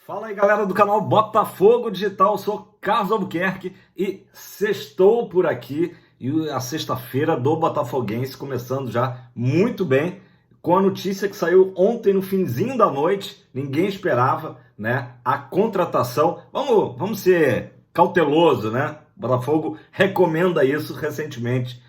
Fala aí, galera do canal Botafogo Digital, eu sou Carlos Albuquerque e sextou por aqui, e a sexta-feira do Botafoguense começando já muito bem, com a notícia que saiu ontem no finzinho da noite, ninguém esperava, né, a contratação. Vamos ser cauteloso, né? O Botafogo recomenda isso recentemente,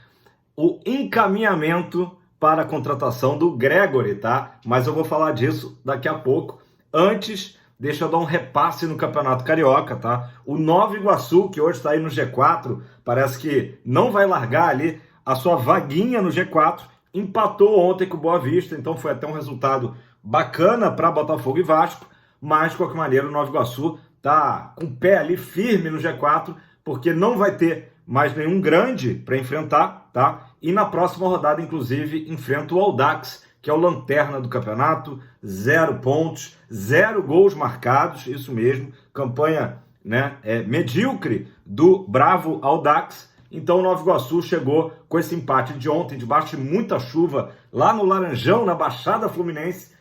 o encaminhamento para a contratação do Gregory, tá? Mas eu vou falar disso daqui a pouco. Antes, deixa eu dar um repasse no Campeonato Carioca, tá? O Nova Iguaçu, que hoje está aí no G4, parece que não vai largar ali a sua vaguinha no G4, empatou ontem com o Boa Vista, então foi até um resultado bacana para Botafogo e Vasco, mas de qualquer maneira o Nova Iguaçu tá com o pé ali firme no G4, porque não vai ter mais nenhum grande para enfrentar, tá? E na próxima rodada, inclusive, enfrenta o Audax, que é o lanterna do campeonato, 0 pontos, 0 gols marcados, isso mesmo, campanha, né, medíocre do bravo Audax. Então o Nova Iguaçu chegou com esse empate de ontem, debaixo de muita chuva, lá no Laranjão, na Baixada Fluminense,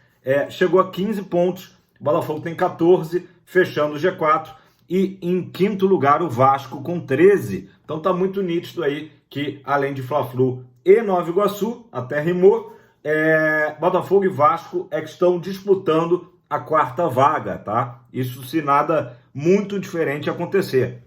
chegou a 15 pontos, o Botafogo tem 14, fechando o G4, e em quinto lugar o Vasco com 13. Então tá muito nítido aí que, além de Fla-Flu e Nova Iguaçu, até rimou, Botafogo e Vasco que estão disputando a quarta vaga, tá? Isso se nada muito diferente acontecer.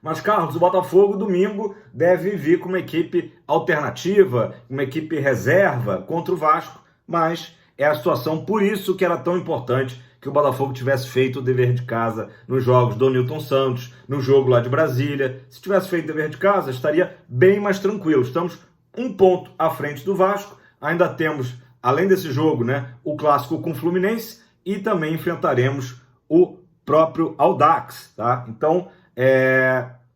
Mas, Carlos, o Botafogo domingo deve vir com uma equipe alternativa, uma equipe reserva contra o Vasco, mas é a situação, por isso que era tão importante que o Botafogo tivesse feito o dever de casa nos jogos do Nilton Santos, no jogo lá de Brasília. Se tivesse feito o dever de casa, estaria bem mais tranquilo. Estamos um ponto à frente do Vasco, ainda temos, além desse jogo, né, o clássico com o Fluminense e também enfrentaremos o próprio Audax, tá? Então,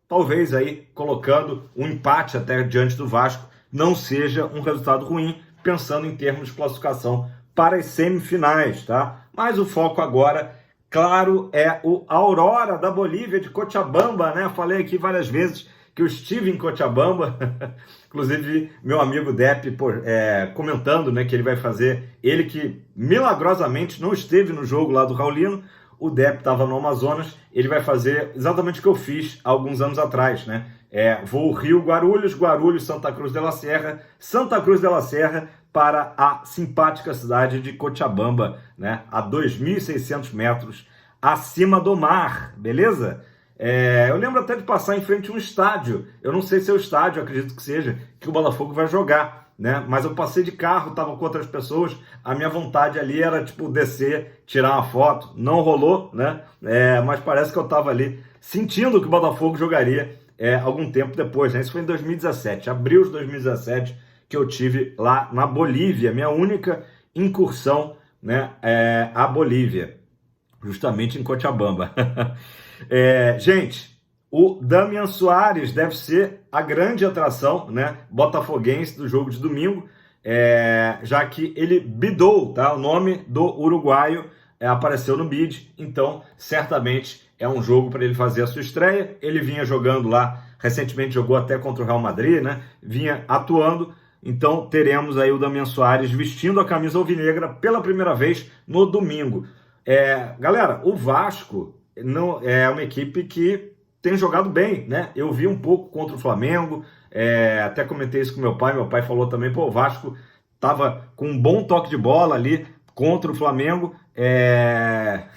talvez aí, colocando um empate até diante do Vasco, não seja um resultado ruim, pensando em termos de classificação para as semifinais, tá? Mas o foco agora, claro, é o Aurora da Bolívia, de Cochabamba, né? Falei aqui várias vezes que eu estive em Cochabamba, inclusive meu amigo Depp comentando, né, que ele vai fazer, ele que milagrosamente não esteve no jogo lá do Raulino, o Depp estava no Amazonas, ele vai fazer exatamente o que eu fiz há alguns anos atrás, né? Voo Rio-Guarulhos, Guarulhos-Santa Cruz de la Serra, Santa Cruz de la Serra, para a simpática cidade de Cochabamba, né? A 2.600 metros acima do mar, beleza? Eu lembro até de passar em frente a um estádio, eu não sei se é o estádio, acredito que seja, que o Botafogo vai jogar, né? Mas eu passei de carro, estava com outras pessoas, a minha vontade ali era, tipo, descer, tirar uma foto, não rolou, né? Mas parece que eu estava ali sentindo que o Botafogo jogaria algum tempo depois, né? Isso foi em 2017, abril de 2017, que eu tive lá na Bolívia, minha única incursão, né, à Bolívia, justamente em Cochabamba. Gente, o Damian Soares deve ser a grande atração, né, botafoguense do jogo de domingo, já que ele bidou, tá? O nome do uruguaio apareceu no bid, então certamente é um jogo para ele fazer a sua estreia. Ele vinha jogando lá, recentemente jogou até contra o Real Madrid, né? Vinha atuando. Então teremos aí o Damian Soares vestindo a camisa alvinegra pela primeira vez no domingo. Galera, o Vasco não é uma equipe que tem jogado bem, né? Eu vi um pouco contra o Flamengo, até comentei isso com meu pai falou também, pô, o Vasco tava com um bom toque de bola ali contra o Flamengo.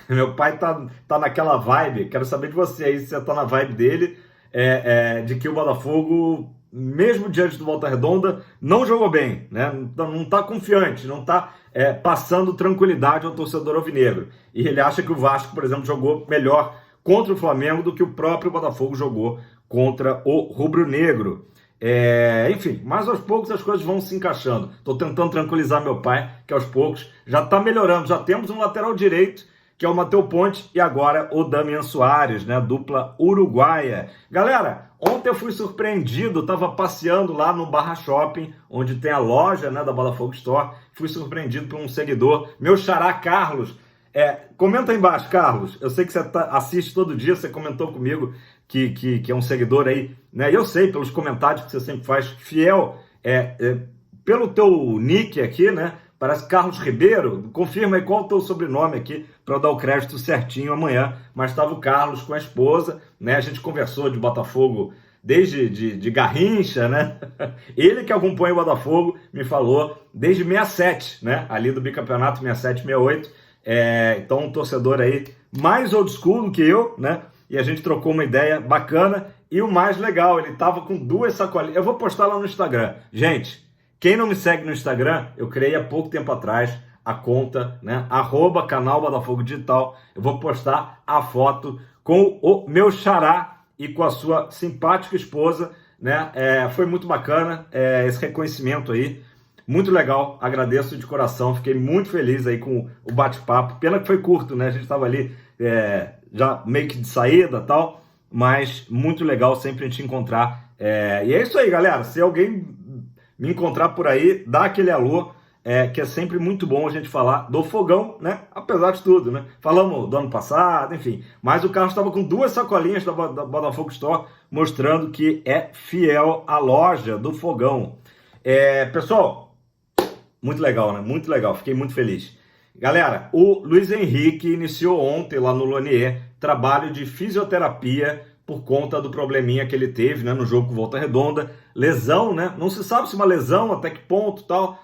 Meu pai tá naquela vibe, quero saber de você aí, se você tá na vibe dele, de que o Botafogo, mesmo diante do Volta Redonda, não jogou bem, né? Não está confiante, não está passando tranquilidade ao torcedor alvinegro. E ele acha que o Vasco, por exemplo, jogou melhor contra o Flamengo do que o próprio Botafogo jogou contra o rubro-negro. Enfim, mas aos poucos as coisas vão se encaixando. Estou tentando tranquilizar meu pai, que aos poucos já está melhorando. Já temos um lateral direito, que é o Matheus Ponte, e agora o Damian Soares, né? Dupla uruguaia. Galera, ontem eu fui surpreendido, estava passeando lá no Barra Shopping, onde tem a loja, né, da Botafogo Store. Fui surpreendido por um seguidor, meu xará Carlos. Comenta aí embaixo, Carlos. Eu sei que você assiste todo dia, você comentou comigo que é um seguidor aí, né? E eu sei pelos comentários que você sempre faz, fiel, pelo teu nick aqui, né? Parece Carlos Ribeiro. Confirma aí qual é o teu sobrenome aqui para eu dar o crédito certinho amanhã. Mas estava o Carlos com a esposa, né? A gente conversou de Botafogo desde de Garrincha, né? Ele que acompanha o Botafogo me falou desde 67, né? Ali do bicampeonato 67, 68. Então um torcedor aí mais old school do que eu, né? E a gente trocou uma ideia bacana. E o mais legal, ele tava com 2 sacolinhas. Eu vou postar lá no Instagram. Gente, quem não me segue no Instagram, eu criei há pouco tempo atrás a conta, né? @canal Botafogo Digital. Eu vou postar a foto com o meu xará e com a sua simpática esposa, né? Foi muito bacana esse reconhecimento aí. Muito legal, agradeço de coração, fiquei muito feliz aí com o bate-papo. Pena que foi curto, né? A gente estava ali já meio que de saída e tal, mas muito legal sempre a gente encontrar. E é isso aí, galera. Se alguém me encontrar por aí, dá aquele alô, que é sempre muito bom a gente falar do Fogão, né? Apesar de tudo, né? Falamos do ano passado, enfim. Mas o Carlos estava com 2 sacolinhas da Botafogo Store, mostrando que é fiel à loja do Fogão. Pessoal, muito legal, né? Muito legal, fiquei muito feliz. Galera, o Luiz Henrique iniciou ontem lá no Lonier trabalho de fisioterapia por conta do probleminha que ele teve, né, no jogo com Volta Redonda. Lesão, né? Não se sabe se uma lesão, até que ponto tal,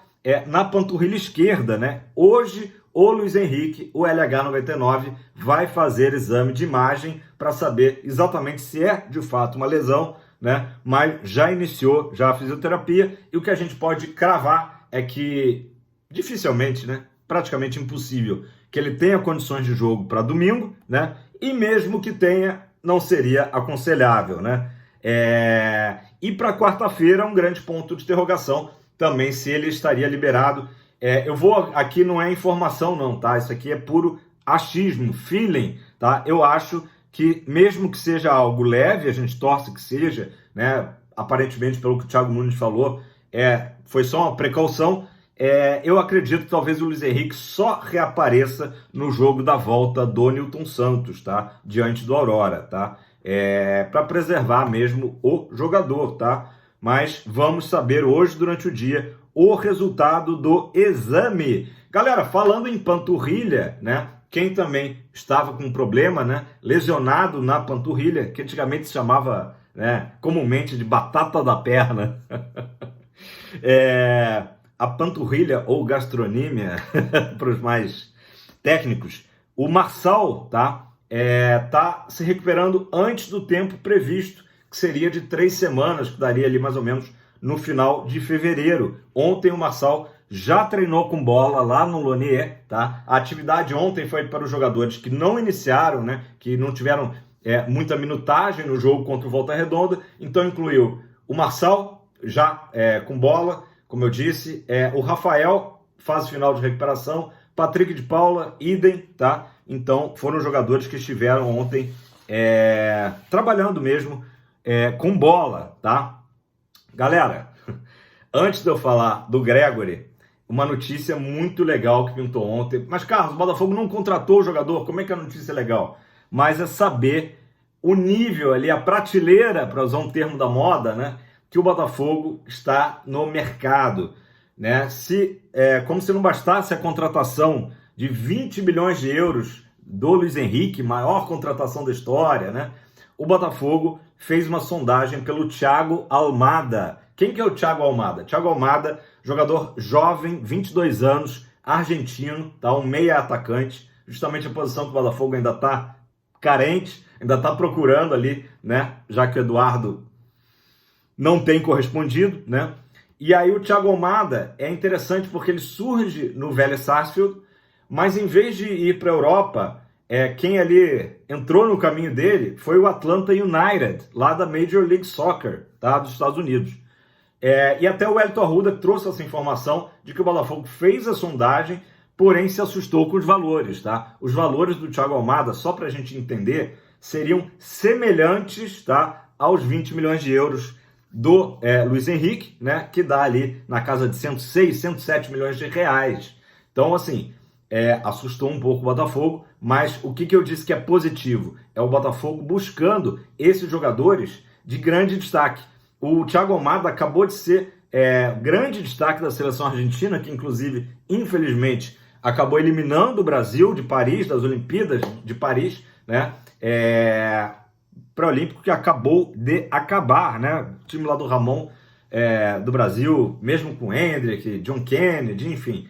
na panturrilha esquerda, né? Hoje, o Luiz Henrique, o LH99, vai fazer exame de imagem para saber exatamente se é de fato uma lesão, né? Mas já iniciou já a fisioterapia e o que a gente pode cravar é que dificilmente, né? Praticamente impossível que ele tenha condições de jogo para domingo, né? E mesmo que tenha, não seria aconselhável, né? E para quarta-feira, um grande ponto de interrogação também se ele estaria liberado. Eu vou aqui, não é informação não, tá? Isso aqui é puro achismo, feeling, tá? Eu acho que mesmo que seja algo leve, a gente torce que seja, né? Aparentemente, pelo que o Thiago Nunes falou, foi só uma precaução. Eu acredito que talvez o Luiz Henrique só reapareça no jogo da volta do Nilton Santos, tá? Diante do Aurora, tá? Para preservar mesmo o jogador, tá? Mas vamos saber hoje, durante o dia, o resultado do exame. Galera, falando em panturrilha, né? Quem também estava com um problema, né? Lesionado na panturrilha, que antigamente se chamava, né, comumente de batata da perna. A panturrilha ou gastronímia, para os mais técnicos, o Marçal tá se recuperando antes do tempo previsto, que seria de 3 semanas, que daria ali mais ou menos no final de fevereiro. Ontem o Marçal já treinou com bola lá no Lonier, tá? A atividade ontem foi para os jogadores que não iniciaram, né? Que não tiveram muita minutagem no jogo contra o Volta Redonda, então incluiu o Marçal já com bola, como eu disse, o Rafael, fase final de recuperação, Patrick de Paula, idem, tá? Então, foram jogadores que estiveram ontem trabalhando mesmo com bola, tá? Galera, antes de eu falar do Gregory, uma notícia muito legal que pintou ontem. Mas, Carlos, o Botafogo não contratou o jogador, como é que a notícia é legal? Mas é saber o nível ali, a prateleira, para usar um termo da moda, né? Que o Botafogo está no mercado, né? Como se não bastasse a contratação de 20 milhões de euros do Luiz Henrique, maior contratação da história, né? O Botafogo fez uma sondagem pelo Thiago Almada. Quem que é o Thiago Almada? Thiago Almada, jogador jovem, 22 anos, argentino, tá? Um meia atacante, justamente a posição que o Botafogo ainda está carente, ainda está procurando ali, né? Já que o Eduardo não tem correspondido, né? E aí o Thiago Almada é interessante porque ele surge no Vélez Sarsfield, mas em vez de ir para a Europa, quem ali entrou no caminho dele foi o Atlanta United, lá da Major League Soccer, tá? Dos Estados Unidos. E até o Wellington Arruda trouxe essa informação de que o Botafogo fez a sondagem, porém se assustou com os valores, tá? Os valores do Thiago Almada, só para a gente entender, seriam semelhantes, tá, aos 20 milhões de euros do Luiz Henrique, né, que dá ali na casa de 106, 107 milhões de reais. Então, assim, assustou um pouco o Botafogo, mas o que eu disse que é positivo? É o Botafogo buscando esses jogadores de grande destaque. O Thiago Almada acabou de ser grande destaque da seleção argentina, que inclusive, infelizmente, acabou eliminando o Brasil de Paris, das Olimpíadas de Paris, né? Pré-olímpico, que acabou de acabar, né? O time lá do Ramon, do Brasil, mesmo com Hendrick, John Kennedy, enfim,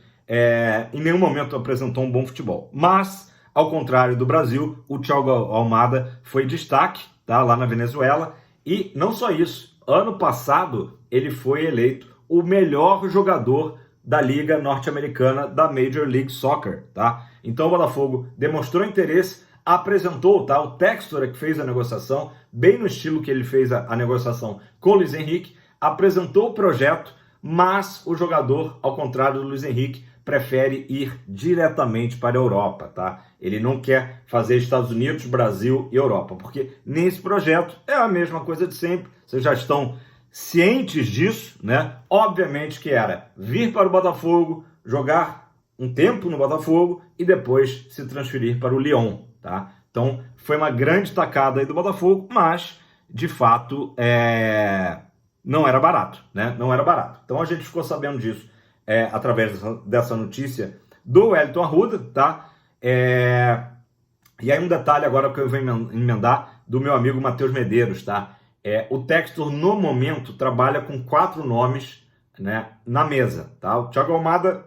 em nenhum momento apresentou um bom futebol. Mas, ao contrário do Brasil, o Thiago Almada foi destaque, tá? Lá na Venezuela. E não só isso, ano passado ele foi eleito o melhor jogador da Liga Norte-Americana da Major League Soccer, tá? Então o Botafogo demonstrou interesse, apresentou, tá? O Textor que fez a negociação, bem no estilo que ele fez a negociação com o Luiz Henrique, apresentou o projeto, mas o jogador, ao contrário do Luiz Henrique, prefere ir diretamente para a Europa, tá? Ele não quer fazer Estados Unidos, Brasil e Europa, porque nesse projeto é a mesma coisa de sempre, vocês já estão cientes disso, né? Obviamente que era vir para o Botafogo, jogar um tempo no Botafogo e depois se transferir para o Lyon, tá? Então, foi uma grande tacada aí do Botafogo, mas, de fato, não era barato, né? Não era barato. Então, a gente ficou sabendo disso através dessa notícia do Wellington Arruda, tá? E aí um detalhe agora que eu vou emendar do meu amigo Matheus Medeiros, tá? O Textor, no momento, trabalha com 4 nomes, né, na mesa, tá? O Thiago Almada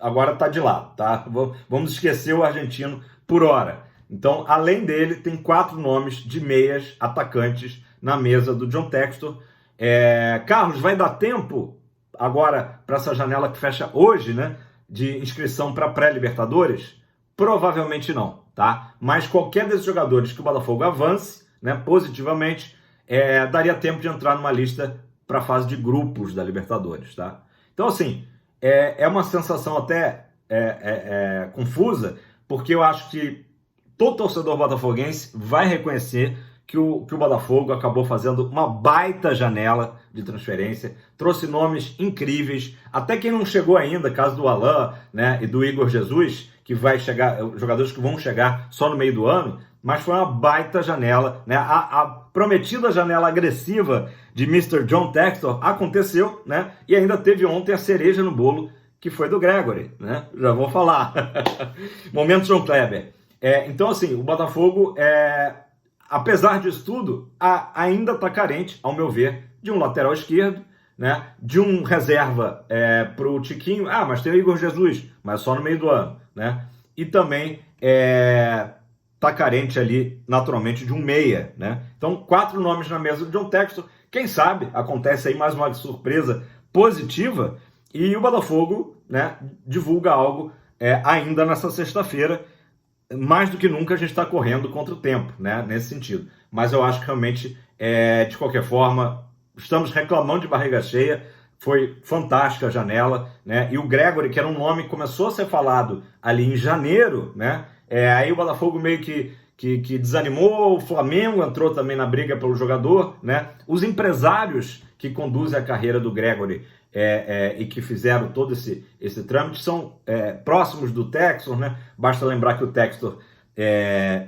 agora tá de lado, tá? Vamos esquecer o argentino por hora. Então, além dele, tem 4 nomes de meias atacantes na mesa do John Textor. Carlos, vai dar tempo agora para essa janela que fecha hoje, né, de inscrição para pré-Libertadores? Provavelmente não, tá? Mas qualquer desses jogadores que o Botafogo avance, né, positivamente, daria tempo de entrar numa lista para a fase de grupos da Libertadores, tá? Então, assim, é uma sensação até confusa, porque eu acho que todo torcedor botafoguense vai reconhecer que o Botafogo acabou fazendo uma baita janela de transferência, trouxe nomes incríveis, até quem não chegou ainda, caso do Alain, né, e do Igor Jesus, que vai chegar, jogadores que vão chegar só no meio do ano, mas foi uma baita janela, né? A prometida janela agressiva de Mr. John Textor aconteceu, né? E ainda teve ontem a cereja no bolo, que foi do Gregory, né? Já vou falar. Momento João Kleber. Então, assim, o Botafogo, apesar disso tudo, ainda está carente, ao meu ver, de um lateral esquerdo, né? De um reserva para o Tiquinho. Mas tem o Igor Jesus, mas só no meio do ano, né? E também tá carente ali, naturalmente, de um meia, né? Então, 4 nomes na mesa do John Textor. Quem sabe acontece aí mais uma surpresa positiva e o Botafogo, né, divulga algo ainda nessa sexta-feira. Mais do que nunca a gente está correndo contra o tempo, né, nesse sentido. Mas eu acho que realmente, de qualquer forma, estamos reclamando de barriga cheia. Foi fantástica a janela, né? E o Gregory, que era um nome que começou a ser falado ali em janeiro, né? Aí o Botafogo meio que desanimou, o Flamengo entrou também na briga pelo jogador, né? Os empresários que conduzem a carreira do Gregory e que fizeram todo esse trâmite são próximos do Textor, né? Basta lembrar que o Textor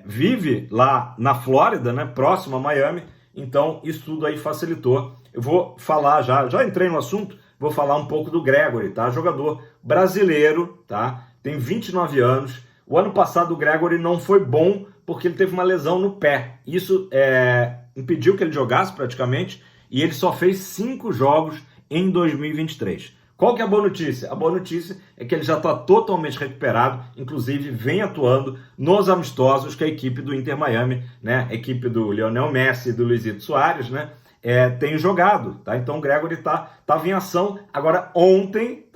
vive lá na Flórida, né? Próximo a Miami, então isso tudo aí facilitou. Eu vou falar já entrei no assunto, vou falar um pouco do Gregory, tá? Jogador brasileiro, tá? Tem 29 anos. O ano passado o Gregory não foi bom porque ele teve uma lesão no pé. Isso impediu que ele jogasse praticamente e ele só fez 5 jogos em 2023. Qual que é a boa notícia? A boa notícia é que ele já está totalmente recuperado, inclusive vem atuando nos amistosos que a equipe do Inter Miami, né? A equipe do Lionel Messi e do Luizito Soares, né? Tem jogado, tá? Então o Gregory tava em ação. Agora ontem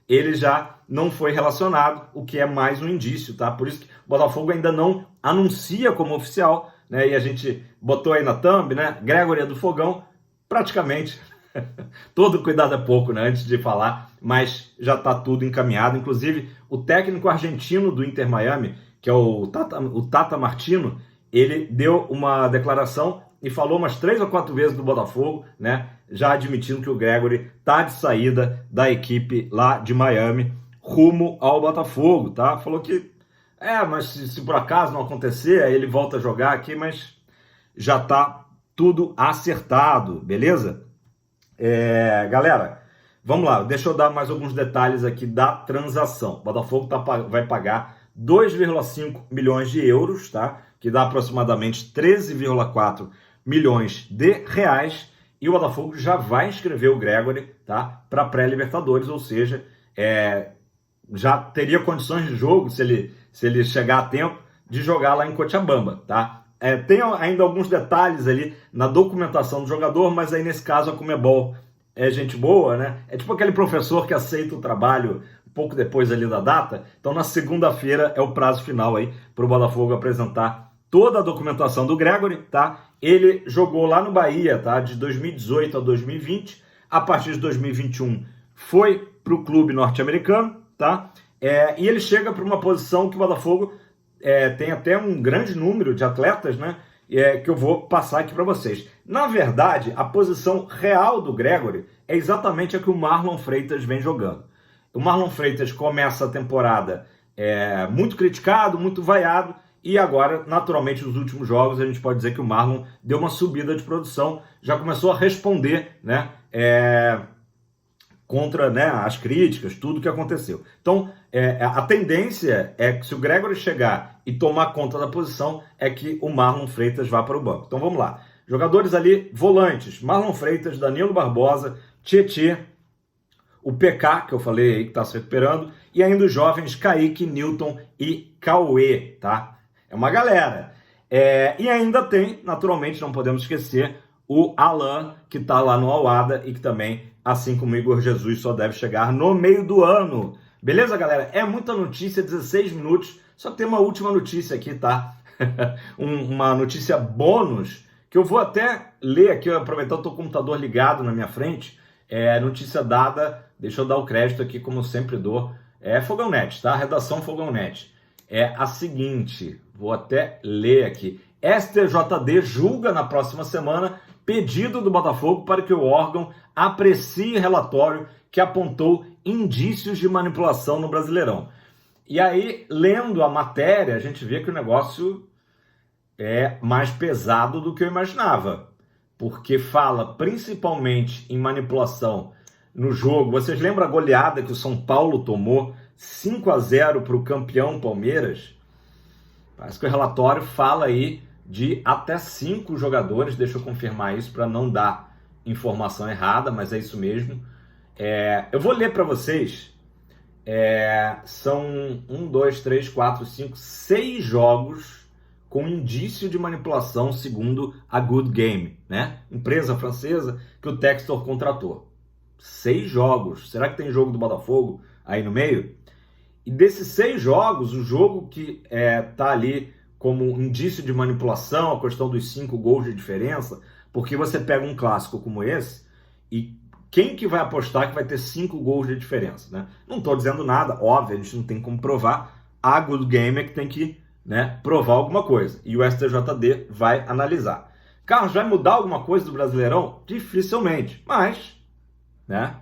ele já não foi relacionado, o que é mais um indício, tá? Por isso que o Botafogo ainda não anuncia como oficial, né? E a gente botou aí na thumb, né? Gregory é do Fogão, praticamente. Todo cuidado é pouco, né? Antes de falar, mas já tá tudo encaminhado. Inclusive, o técnico argentino do Inter Miami, que é o Tata Martino, ele deu uma declaração e falou umas 3 ou 4 vezes do Botafogo, né? Já admitindo que o Gregory tá de saída da equipe lá de Miami rumo ao Botafogo, tá? Falou que, mas se por acaso não acontecer, aí ele volta a jogar aqui, mas já tá tudo acertado, beleza? Galera, vamos lá, deixa eu dar mais alguns detalhes aqui da transação. O Botafogo vai pagar 2,5 milhões de euros, tá? Que dá aproximadamente 13,4 milhões de reais. E o Botafogo já vai inscrever o Gregore, tá? Para pré-Libertadores, ou seja, já teria condições de jogo, se ele chegar a tempo, de jogar lá em Cochabamba, tá? Tem ainda alguns detalhes ali na documentação do jogador, mas aí nesse caso a Conmebol é gente boa, né? É tipo aquele professor que aceita o trabalho um pouco depois ali da data. Então na segunda-feira é o prazo final aí para o Botafogo apresentar toda a documentação do Gregore, tá? Ele jogou lá no Bahia, tá? De 2018 a 2020. A partir de 2021 foi para o clube norte-americano, tá? E ele chega para uma posição que o Botafogo tem até um grande número de atletas, né? Que eu vou passar aqui para vocês. Na verdade, a posição real do Gregore é exatamente a que o Marlon Freitas vem jogando. O Marlon Freitas começa a temporada muito criticado, muito vaiado, e agora, naturalmente, nos últimos jogos, a gente pode dizer que o Marlon deu uma subida de produção, já começou a responder, né? Contra, né, as críticas, tudo que aconteceu. Então, a tendência é que se o Gregore chegar e tomar conta da posição, é que o Marlon Freitas vá para o banco. Então, vamos lá. Jogadores ali, volantes, Marlon Freitas, Danilo Barbosa, Tietê, o PK, que eu falei aí, que está se recuperando, e ainda os jovens Kaique, Newton e Cauê, tá? É uma galera. E ainda tem, naturalmente, não podemos esquecer, o Alan, que está lá no Al-Ahly e que também, assim como o Igor Jesus, só deve chegar no meio do ano. Beleza, galera? É muita notícia, 16 minutos. Só que tem uma última notícia aqui, tá? Uma notícia bônus, que eu vou até ler aqui, aproveitando o computador ligado na minha frente. Notícia dada, deixa eu dar o crédito aqui, como eu sempre dou. Fogão Net, tá? Redação Fogão Net. É a seguinte, vou até ler aqui. STJD julga na próxima semana pedido do Botafogo para que o órgão aprecie relatório que apontou indícios de manipulação no Brasileirão. E aí, lendo a matéria, a gente vê que o negócio é mais pesado do que eu imaginava, porque fala principalmente em manipulação no jogo. Vocês lembram a goleada que o São Paulo tomou 5-0 para o campeão Palmeiras? Parece que o relatório fala aí de até 5 jogadores, deixa eu confirmar isso para não dar informação errada, mas é isso mesmo. Eu vou ler para vocês, são 6 jogos com indício de manipulação, segundo a Good Game, né? Empresa francesa que o Textor contratou. 6 jogos, será que tem jogo do Botafogo aí no meio? E desses 6 jogos, o jogo que tá ali como indício de manipulação, a questão dos 5 gols de diferença, porque você pega um clássico como esse, e quem que vai apostar que vai ter 5 gols de diferença, né? Não estou dizendo nada, óbvio, a gente não tem como provar, a Good Game é que tem que, né, provar alguma coisa, e o STJD vai analisar. Carlos, vai mudar alguma coisa do Brasileirão? Dificilmente, mas, né,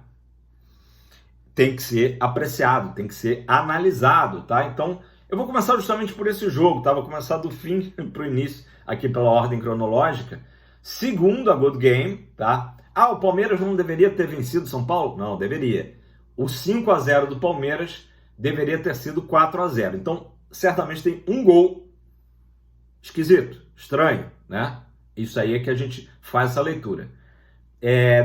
tem que ser apreciado, tem que ser analisado, tá? Então, eu vou começar justamente por esse jogo, tá? Vou começar do fim para o início, aqui pela ordem cronológica. Segundo a Good Game, tá? O Palmeiras não deveria ter vencido São Paulo? Não, deveria. O 5-0 do Palmeiras deveria ter sido 4-0. Então, certamente tem um gol esquisito, estranho, né? Isso aí é que a gente faz essa leitura.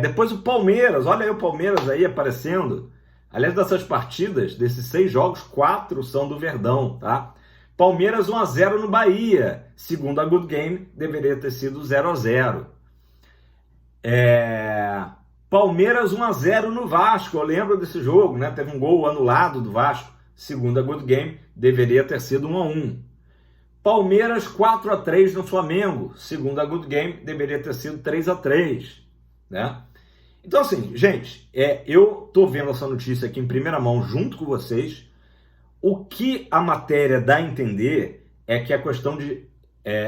Depois o Palmeiras, olha aí o Palmeiras aí aparecendo. Aliás, dessas partidas, desses 6 jogos, 4 são do Verdão, tá? Palmeiras 1-0 no Bahia. Segundo a Good Game, deveria ter sido 0-0. Palmeiras 1-0 no Vasco. Eu lembro desse jogo, né? Teve um gol anulado do Vasco. Segundo a Good Game, deveria ter sido 1-1. Palmeiras 4-3 no Flamengo. Segundo a Good Game, deveria ter sido 3-3, né? Então, assim, gente, eu tô vendo essa notícia aqui em primeira mão junto com vocês. O que a matéria dá a entender é que a questão de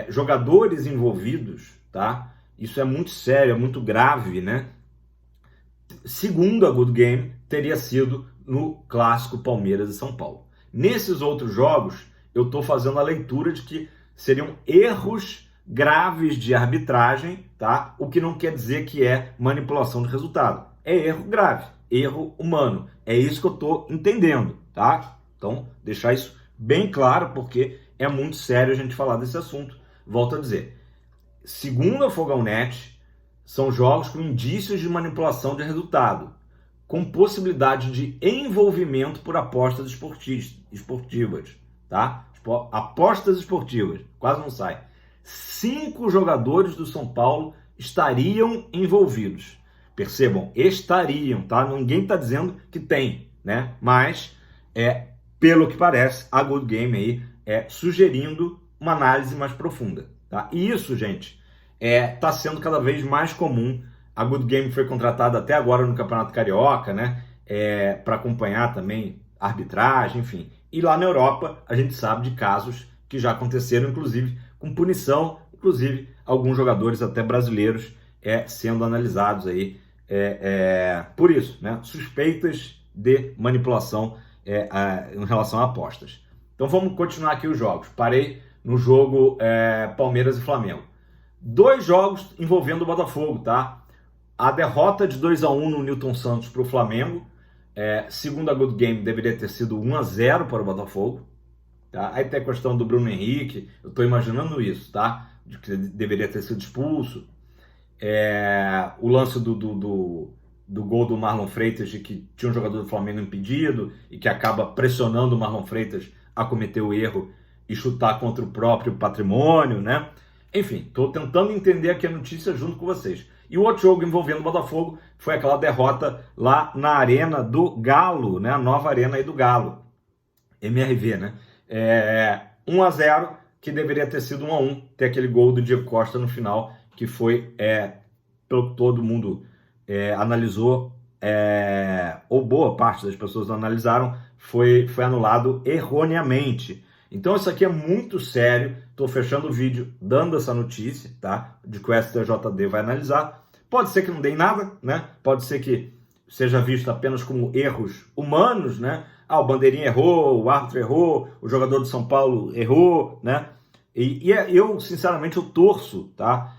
jogadores envolvidos, tá? Isso é muito sério, é muito grave, né? Segundo a Good Game, teria sido no clássico Palmeiras e São Paulo. Nesses outros jogos, eu tô fazendo a leitura de que seriam erros graves de arbitragem, tá? O que não quer dizer que é manipulação de resultado. É erro grave, erro humano. É isso que eu estou entendendo, tá? Então, deixar isso bem claro, porque é muito sério a gente falar desse assunto. Volto a dizer, segundo a Fogão.net, são jogos com indícios de manipulação de resultado, com possibilidade de envolvimento por apostas esportivas, tá? Apostas esportivas, quase não sai. 5 jogadores do São Paulo estariam envolvidos. Percebam, estariam, tá? Ninguém está dizendo que tem, né? Mas, pelo que parece, a Good Game aí sugerindo uma análise mais profunda, tá? E isso, gente, está sendo cada vez mais comum. A Good Game foi contratada até agora no Campeonato Carioca, né? Para acompanhar também arbitragem, enfim. E lá na Europa, a gente sabe de casos que já aconteceram, inclusive com punição, inclusive alguns jogadores até brasileiros sendo analisados aí por isso, né? Suspeitas de manipulação em relação a apostas. Então vamos continuar aqui os jogos. Parei no jogo Palmeiras e Flamengo. 2 jogos envolvendo o Botafogo, tá? A derrota de 2-1 no Newton Santos para o Flamengo, segundo a Good Game, deveria ter sido 1-0 para o Botafogo. Tá? Aí tem a questão do Bruno Henrique, eu estou imaginando isso, tá? De que deveria ter sido expulso. O lance do gol do Marlon Freitas, de que tinha um jogador do Flamengo impedido e que acaba pressionando o Marlon Freitas a cometer o erro e chutar contra o próprio patrimônio, né? Enfim, estou tentando entender aqui a notícia junto com vocês. E o outro jogo envolvendo o Botafogo foi aquela derrota lá na Arena do Galo, né? A nova Arena aí do Galo, MRV, né? 1-0, que deveria ter sido 1-1, ter aquele gol do Diego Costa no final, que foi, pelo que todo mundo analisou, ou boa parte das pessoas analisaram, foi anulado erroneamente. Então isso aqui é muito sério. Estou fechando o vídeo dando essa notícia, tá? De que o STJD vai analisar. Pode ser que não dê em nada, né? Pode ser que seja visto apenas como erros humanos, né? O bandeirinha errou, o árbitro errou, o jogador de São Paulo errou, né? E eu, sinceramente, eu torço, tá?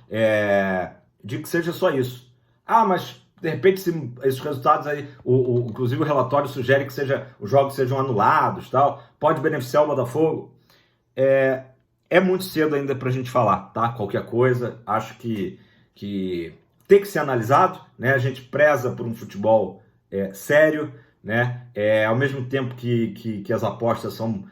De que seja só isso. Mas de repente, se esses resultados aí, inclusive o relatório sugere que os jogos sejam anulados, tal, pode beneficiar o Botafogo. É muito cedo ainda para a gente falar, tá? Qualquer coisa, acho que tem que ser analisado, né? A gente preza por um futebol sério, né? Ao mesmo tempo que as apostas são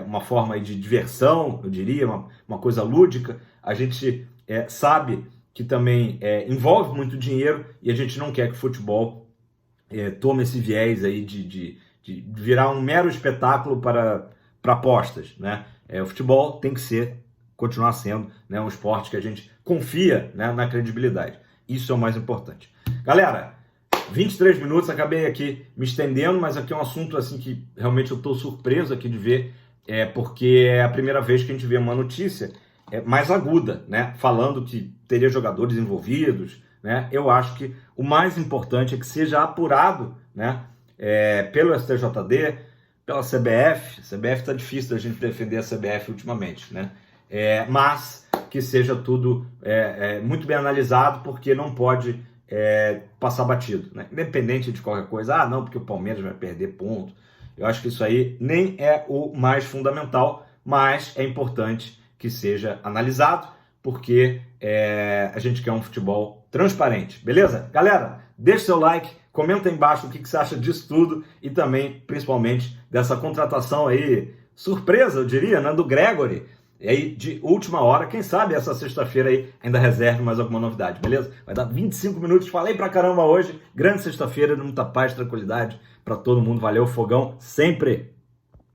uma forma de diversão, eu diria, uma coisa lúdica, a gente sabe que também envolve muito dinheiro e a gente não quer que o futebol tome esse viés aí de virar um mero espetáculo para apostas, né? O futebol tem que continuar sendo, né, um esporte que a gente confia, né, na credibilidade. Isso é o mais importante. Galera, 23 minutos, acabei aqui me estendendo, mas aqui é um assunto assim que realmente eu estou surpreso aqui de ver, porque é a primeira vez que a gente vê uma notícia mais aguda, né, falando que teria jogadores envolvidos, né? Eu acho que o mais importante é que seja apurado, né, pelo STJD, pela CBF. A CBF está difícil da gente defender a CBF ultimamente, né? Mas que seja tudo muito bem analisado, porque não pode passar batido, né? Independente de qualquer coisa, não, porque o Palmeiras vai perder ponto. Eu acho que isso aí nem é o mais fundamental, mas é importante que seja analisado, porque a gente quer um futebol transparente, beleza? Galera, deixa seu like, comenta aí embaixo o que você acha disso tudo e também, principalmente, dessa contratação aí, surpresa, eu diria, né, do Gregory, aí de última hora. Quem sabe essa sexta-feira aí ainda reserve mais alguma novidade, beleza? Vai dar 25 minutos, falei pra caramba hoje, grande sexta-feira, muita paz, tranquilidade pra todo mundo, valeu, Fogão, sempre!